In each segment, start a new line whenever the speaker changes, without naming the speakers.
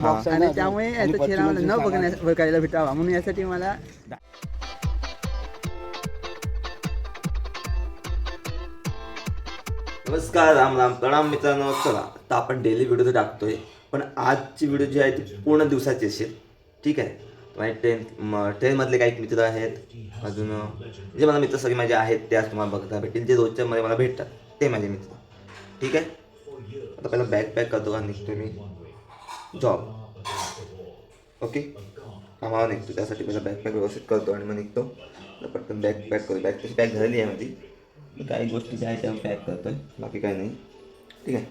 आणि त्यामुळे याचा चेहरा मला न बघायला भेटावा म्हणून यासाठी मला
नमस्कार, राम राम, प्रणाम मित्रांनो. चला आता आपण डेली व्हिडिओ तर टाकतोय, पण आजची व्हिडिओ जी आहे ती पूर्ण दिवसाची असेल. ठीक आहे. माझे ट्रेनमधले काही मित्र आहेत, अजून जे मला मित्र सगळे माझे आहेत ते आज तुम्हाला बघता भेटतील. जे रोजच्या मध्ये मला भेटतात ते माझे मित्र. ठीक आहे. आता पहिला बॅग पॅक करतो का निघतो मी जॉब. ओके, कामाला निघतो, त्यासाठी पहिला बॅग पॅक व्यवस्थित करतो आणि मग निघतो. पटकन बॅग पॅक करतो. बॅग तशी पॅक झालेली आहे माझी. काही गोष्टी ज्या आहेत त्या पॅक करतोय, बाकी काही नाही. ठीक आहे.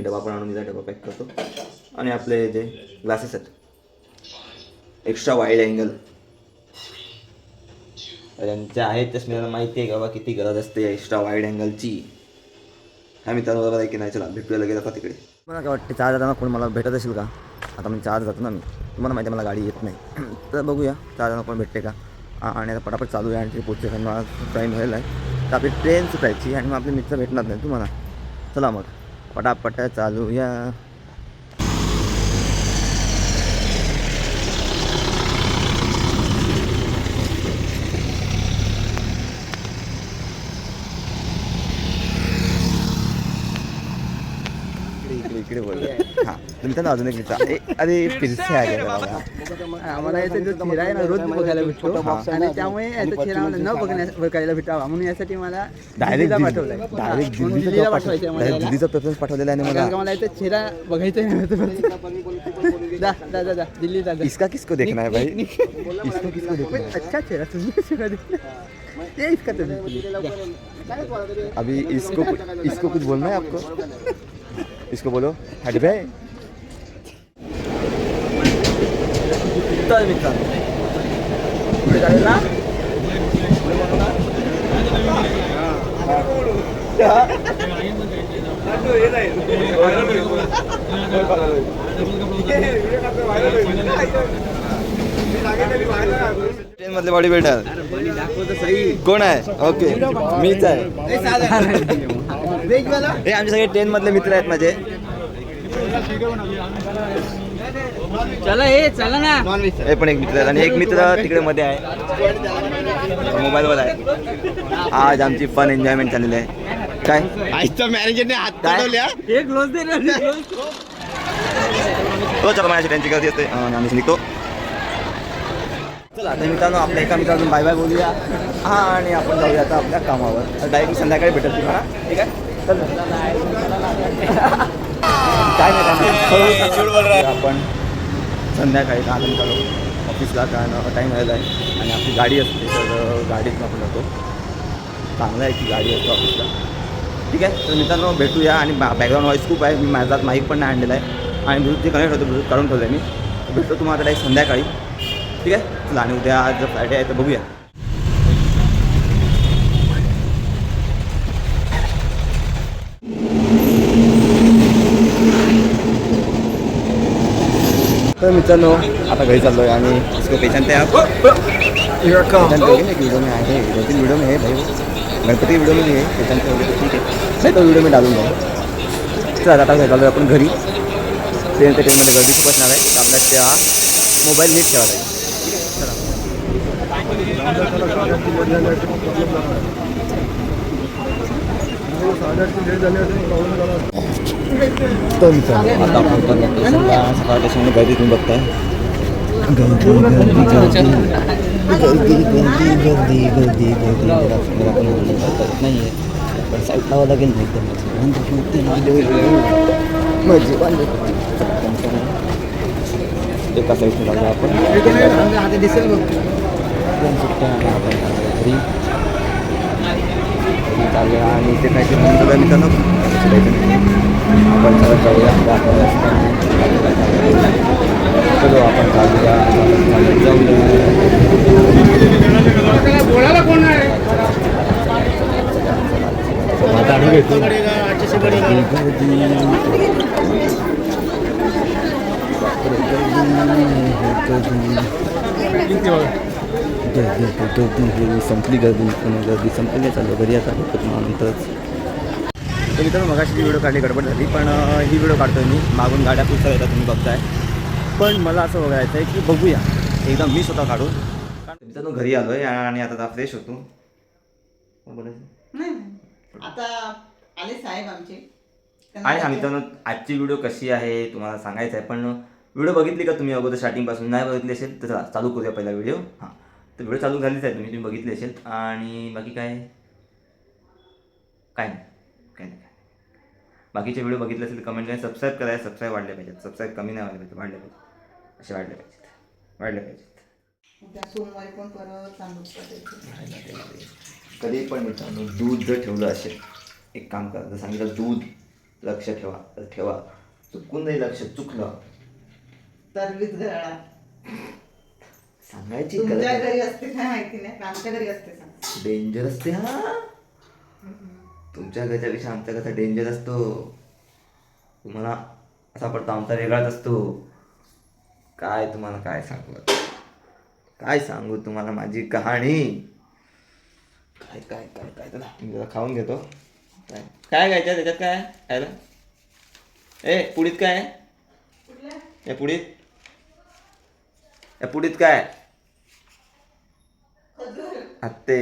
डबा पण आणून दिला, डबा पॅक करतो. आणि आपले जे ग्लासेस आहेत एक्स्ट्रा वाईड अँगल त्यांच्या आहेत, चष्म्याला माहिती आहे का बाबा किती गरज असते एक्स्ट्रा वाईड अँगलची. हा मित्रांनो बरोबर आहे की नाही. चला भेटूया लगेच आता तिकडे. मला काय वाटते चार जाताना कोण मला भेटत असेल का. आता मी चार जातो ना, मी तुम्हाला माहिती आहे मला गाडी येत नाही. तर बघूया चार जण कोण भेटते का. आणि आता पटापट चालू आहे आणि पोचते कारण मला टाईम व्हायला आहे. तर आपली ट्रेन सुटायची आणि मग आपले मित्र भेटणार नाही तुम्हाला. चला मग पटापट चालू या. इकडे बोल. हां तुमचा ना अजून एक मित्र अरे फिरसे आहे
आम्हाला याचा जो चेहरा आहे ना रोज बघायला भेटतो आणि त्यामुळे याचा चेहरा मला न बघायला भेटावा म्हणून यासाठी मला
डायरेक्ट
पाठवलाय.
दिल्लीचा प्रेफरन्स पाठवलेला आहे मला.
मला याचा चेहरा बघायचा नाही. दिल्ली जा.
इसका किसको देखना है भाई. इसको किसको देखना है.
अच्छा चेहरा ये इसका तो
अभी इसको कुछ बोलना है आपको. इसको बोलो हट भाई. मित्रांनो ट्रेन मधले बॉडी बिल्डर कोण आहे. ओके मीच आहे. हे आमचे सगळे ट्रेन मधले मित्र आहेत माझे.
चला ना.
हे पण एक मित्र आहे आणि एक मित्र तिकडे मध्ये आहे, मोबाईलवर आहे. आज आमची फन एन्जॉयमेंट झालेली आहे. काय
आजच्या मॅनेजरने हात पाठवल्या.
एक ग्लोव्ह दे ना.
तो चला माझ्या त्यांची गर्दी असते. आम्ही निघतो. चला आता मित्रांनो आपल्या एका मित्रातून बाय बाय बोलूया. हां आणि आपण जाऊया आता आपल्या कामावर. डायरेक्ट संध्याकाळी भेटत तुम्हाला. ठीक आहे. चल काय नाही आपण संध्याकाळी आता चालू ऑफिसला कारण टाईम व्हायला आहे आणि आपली गाडी असते तर गाडीतून आपण जातो. चांगलं आहे की गाडी असते ऑफिसला. ठीक आहे. तर मित्रांनो भेटूया. आणि बॅकग्राऊंड व्हॉईस खूप आहे. मी माझा माईक पण नाही आणलेला आहे आणि ब्लूटूथ जे कनेक्ट होतं ब्लूटूथ काढून ठेवलं आहे मी. भेटतो तुम्हाला डायरेक्ट संध्याकाळी. ठीक आहे. चला आणि उद्या आज जर फ्रायडे आहे तर बघूया. तर मित्रांनो आता घरी चाललो आहे आणि इसको पेशंट आहे. व्हिडिओ में आहे 2-3 व्हिडिओ में है भाई. गणपती व्हिडिओ में आहे पेशंट वगैरे. ठीक आहे. नाही तो व्हिडिओ मी डालून जाऊ. चला आता घरी चाललो आहे आपण घरी. ट्रेनमध्ये गर्दी खूप असणार आहे तर आपल्याला त्या मोबाईल नीट ठेवायला लागेल. तो मित्रांनो आता आपण सकाळ स्टेशनला गर्दी तुम्ही बघताय. गर्दी नाही आहे पण साईड लावा लागेल नाही एका साईडने लागलो आपण.
दिसेल
घरी चालू आणि ते काहीतरी म्हणतो मित्रांनो आपण सगळं जाऊया. चलो आपण चालूया जाऊया. गर्दी संपली. गर्दी संपली. चालू घरी आता नंतरच. तर मित्रांनो मगाशी व्हिडिओ काढली गडबड झाली, पण ही व्हिडिओ काढतोय मी. मागून गाड्या पुढच्या येतात तुम्ही बघताय, पण मला असं बघायचं आहे की बघूया एकदम मी स्वतः काढून. मित्रांनो घरी आलो आहे आणि आता फ्रेश होतो.
नाही आता आले साहेब आमचे.
आणि हा मित्रांनो आजची व्हिडिओ कशी आहे तुम्हाला सांगायचं आहे, पण व्हिडिओ बघितली का तुम्ही अगोदर स्टार्टिंगपासून? नाही बघितली असेल तर चला चालू करूया पहिला व्हिडिओ. हां, तर व्हिडिओ चालू झालीच आहे, तुम्ही बघितली असेल. आणि बाकी काय काय नाही. बाकीचे व्हिडिओ बघितले असेल तर कमेंट करा, सबस्क्राईब करा. सबस्क्राईब वाढले पाहिजेत, सबस्क्राईब कमी नाही वाढले पाहिजे, असे वाढले पाहिजेत.
उद्या सोमवारी पण परत सांगू.
कधी पण मित्रांनो दूध जर ठेवलं असेल, एक काम करा, जर सांगितलं दूध लक्ष ठेवा तर ठेवा, चुकून नाही लक्ष चुकलं
तर वीज घराळा
सांगायची
तुमच्या घरी असते काय माहिती नाही, आमच्या घरी असते सांग.
डेंजर असते. हा, तुमच्या घरच्या पेक्षा आमच्या घरचा डेंजर असतो. तुम्हाला असा पडतो, आमचा वेगळाच असतो. काय तुम्हाला काय सांगू तुम्हाला माझी कहाणी. काय तुला मी जरा खाऊन घेतो. काय घ्यायचं त्याच्यात? काय खायला? पुडीत काय आहे? या पुडीत काय? आत्ते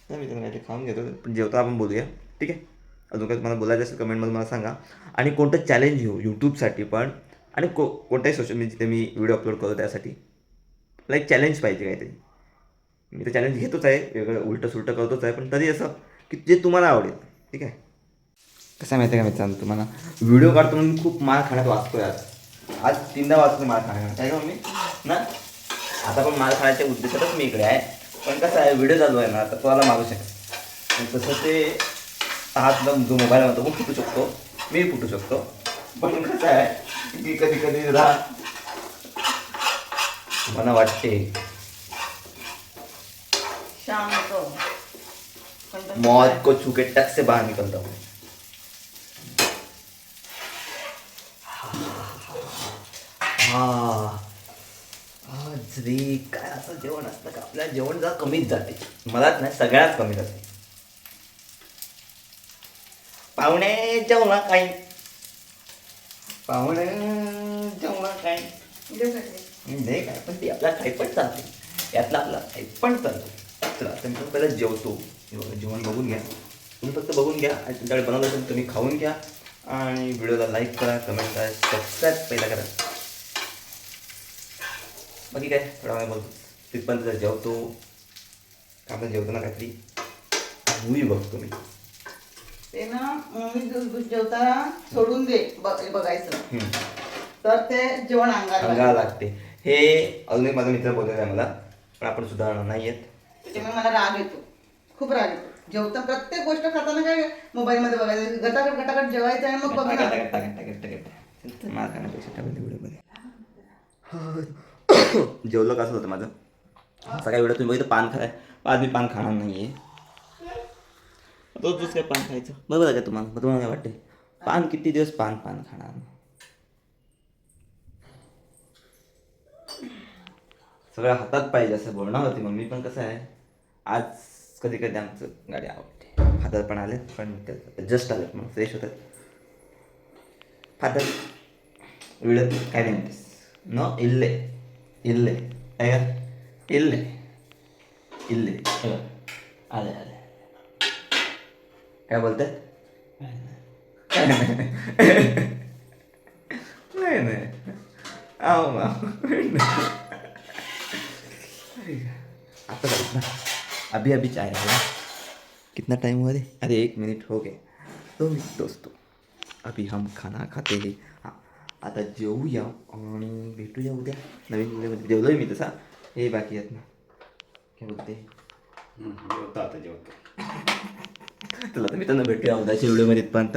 मी त्यांना काहीतरी खाऊन घेतो, पण जेवता आपण बोलूया, ठीक आहे? अजून काही तुम्हाला बोलायचं असेल कमेंटमध्ये मला सांगा. आणि कोणतं चॅलेंज घेऊ यूट्यूबसाठी पण, आणि कोणत्याही सोशल मीडिया जिथे मी व्हिडिओ अपलोड करतो त्यासाठी लाईक चॅलेंज पाहिजे काहीतरी. मी तर चॅलेंज घेतोच आहे, वेगळं उलटं सुलटं करतोच आहे, पण तरी असं की जे तुम्हाला आवडेल, ठीक आहे? कसं माहिती आहे का मित्रांनो, तुम्हाला व्हिडिओ काढतो म्हणून खूप मार खाण्यात वाचतोय. आज 3दा वाचतो मार खाण्यात, काय का मम्मी ना? आता पण मार खाण्याच्या उद्देशातच मी इकडे आहे, पण कसं आहे व्हिडिओ चालू आहे ना, तर तुम्हाला मारू शकतो. तसं ते हात जो मोबाईल म्हणतो तो फुटू शकतो, मी फुटू शकतो, पण कसं आहे की कधी मला वाटते
शाम होतो
मौत को छू के टक से बाहर निकलता हूँ. आज रे काय असं जेवण असतं का आपल्याला जेवण जरा कमीच जाते. मलाच नाही सगळ्यात कमी जाते. पाहुणे जेवणा काय नाही काय, पण ते आपल्याला काही पण चालते, यातलं आपला काही पण चालतं. चला तर मी पहिला जेवतो. जेवण बघून घ्या, तुम्ही फक्त बघून घ्या, आणि तुमच्याकडे बनवलं असेल तुम्ही खाऊन घ्या, आणि व्हिडिओला लाईक करा, कमेंट करा, सबस्क्राईब पहिला करा. बाकी काय थोडा वेळ बोलतो, तिथपर्यंत जर जेवतो. आपण जेवतो ना काहीतरी मूवी बघतो मी.
ते ना मी जेवताना सोडून दे बघायचं, तर ते जेवण
अंगाला लागते. हे अजून एक माझा मित्र बोललेला आहे मला, पण आपण सुधारणार नाही आहेत.
त्याच्यामुळे मला राग येतो, खूप राग येतो. जेवता प्रत्येक गोष्ट खाताना काय मोबाईलमध्ये बघायचं, गटागट जेवायचं आणि मग बघा.
मार खाण्यापेक्षा व्हिडिओमध्ये जेवलं कसं होतं माझं. सकाळी वेळा तुम्ही बघितलं पान खाय, आज मी पान खाणार नाही आहे. रोज काय पान खायचं बरोबर आहे का तुम्हाला काय वाटते? पान किती दिवस पान खाणार? सगळं हातात पाहिजे असं बोलणार होती मम्मी, पण कसं आहे आज कधी आमचं गाडी आवडते. फादर पण आले, पण जस्ट आले मग फ्रेश होतात. फादर व्हिडिओ काय नाही म्हणतेस न? इल्ले काय का इल्ले आले काय बोलतात? नाही आता ना अभी चाय है. कितना टाइम हुआ रे? अरे 1 मिनिट हो गए. तो दोस्तों अभी हम खाना खाते हैं. हां, आता जेवूया आणि भेटूया उद्या नवीन व्हिडिओमध्ये. जेवलोय मी तसा, हे बाकी आहेत ना. काय बोलते? जेवतो आता जेवतो. चला तर मित्रांनो भेटूया उद्याच्या व्हिडिओमध्ये. पण